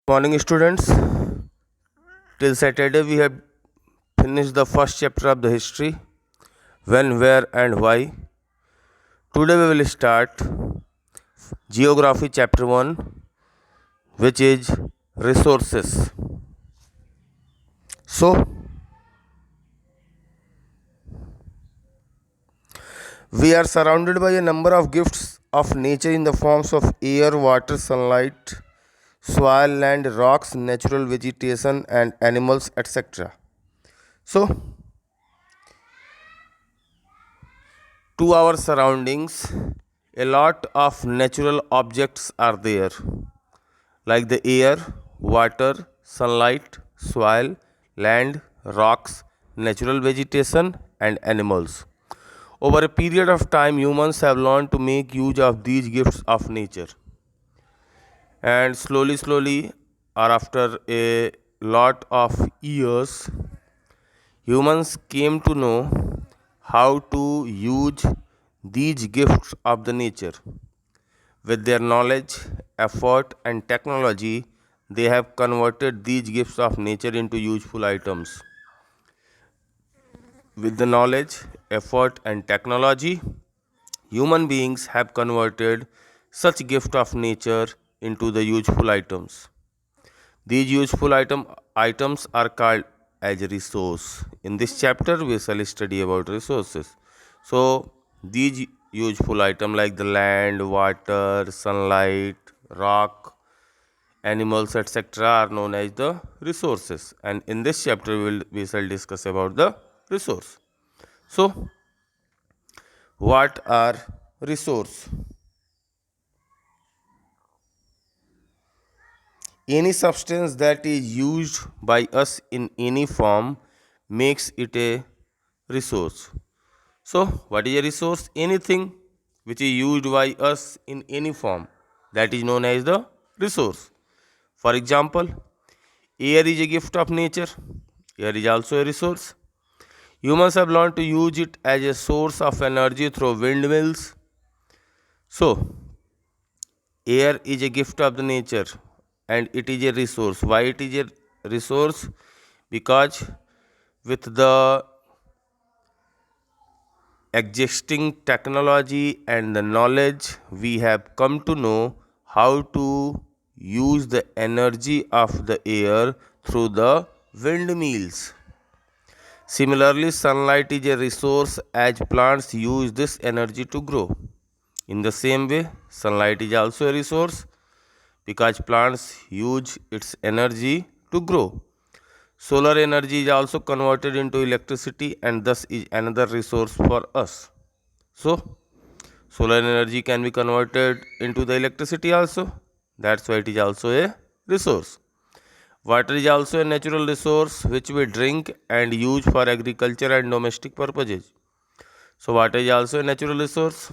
Morning, students. Till Saturday, we have finished the first chapter of the history when, where, and why. Today, we will start Geography chapter 1, which is resources. So, we are surrounded by a number of gifts of nature in the forms of air, water, sunlight, soil, land, rocks, natural vegetation, and animals, etc. So, to our surroundings, a lot of natural objects are there, like the air, water, sunlight, soil, land, rocks, natural vegetation, and animals. Over a period of time, humans have learned to make use of these gifts of nature. And slowly, or after a lot of years, humans came to know how to use these gifts of the nature. With their knowledge, effort, and technology, they have converted these gifts of nature into useful items. With the knowledge, effort, and technology, human beings have converted such gift of nature into the useful items. These items are called as a resource. In this chapter, we shall study about resources. So, these useful items like the land, water, sunlight, rock, animals, etc., are known as the resources. And in this chapter, we shall discuss about the resource. So, what are resource? Any substance that is used by us in any form makes it a resource. So, what is a resource? Anything which is used by us in any form, that is known as the resource. For example, air is a gift of nature. Air is also a resource. Humans have learned to use it as a source of energy through windmills. So, air is a gift of the nature and it is a resource. Why it is a resource? Because with the existing technology and the knowledge, we have come to know how to use the energy of the air through the windmills. Similarly, sunlight is a resource as plants use this energy to grow. In the same way, sunlight is also a resource because plants use its energy to grow. Solar energy is also converted into electricity and thus is another resource for us. So, solar energy can be converted into the electricity also. That's why it is also a resource. Water is also a natural resource which we drink and use for agriculture and domestic purposes. So, water is also a natural resource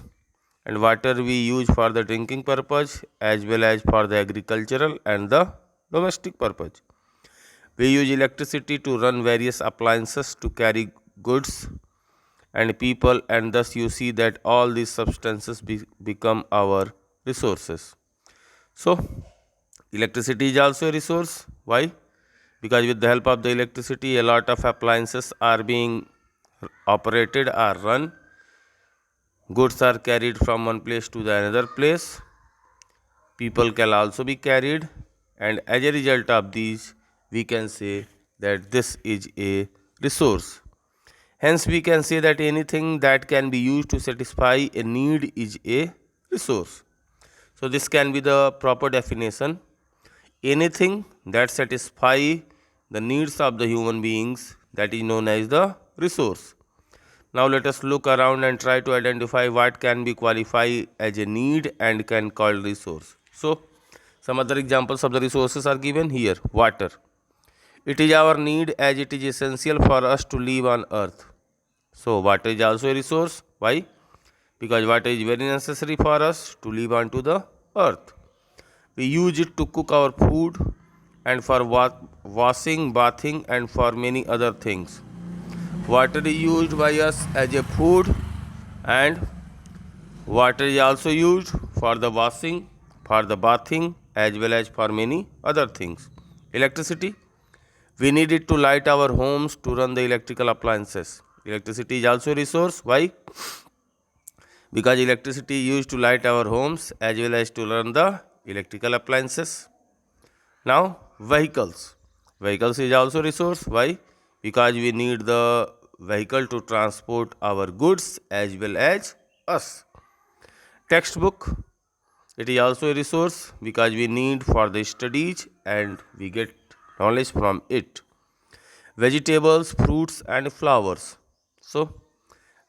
and water we use for the drinking purpose as well as for the agricultural and the domestic purpose. We use electricity to run various appliances to carry goods and people, and thus you see that all these substances become our resources. So, electricity is also a resource. Why? Because with the help of the electricity, a lot of appliances are being operated or run. Goods are carried from one place to the another place. People can also be carried, and as a result of these, we can say that this is a resource. Hence, we can say that anything that can be used to satisfy a need is a resource. So, this can be the proper definition. Anything that satisfy the needs of the human beings, that is known as the resource. Now, let us look around and try to identify what can be qualified as a need and can called resource. So, some other examples of the resources are given here. Water. It is our need as it is essential for us to live on earth. So, water is also a resource. Why? Because water is very necessary for us to live onto the earth. We use it to cook our food and for washing, bathing, and for many other things. Water is used by us as a food, and water is also used for the washing, for the bathing, as well as for many other things. Electricity, we need it to light our homes, to run the electrical appliances. Electricity is also a resource. Why? Because electricity is used to light our homes as well as to run the electrical appliances. Now, vehicles. Vehicles is also resource. Why? Because we need the vehicle to transport our goods as well as us. Textbook, it is also a resource because we need for the studies and we get knowledge from it. Vegetables, fruits and flowers. So,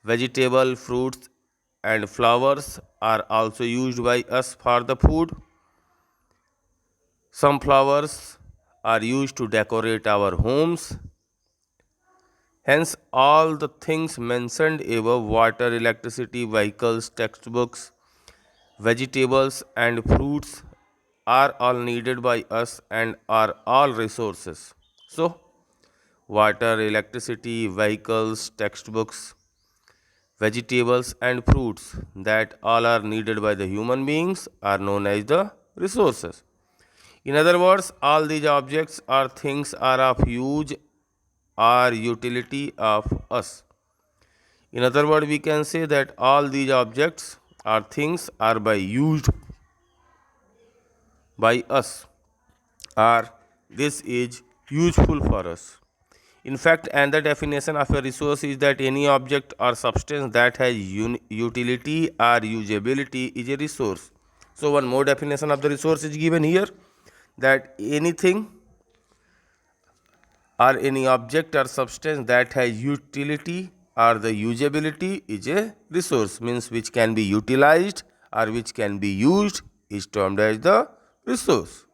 vegetable, fruits and flowers are also used by us for the food. Some flowers are used to decorate our homes. Hence, all the things mentioned above, water, electricity, vehicles, textbooks, vegetables and fruits, are all needed by us and are all resources. So, water, electricity, vehicles, textbooks, vegetables and fruits, that all are needed by the human beings, are known as the resources. In other words, all these objects or things are of use or utility of us. In other words, we can say that all these objects or things are by used by us, or this is useful for us. In fact, another definition of a resource is that any object or substance that has utility or usability is a resource. So, one more definition of the resource is given here, that anything or any object or substance that has utility or the usability is a resource, means which can be utilized or which can be used, is termed as the resource.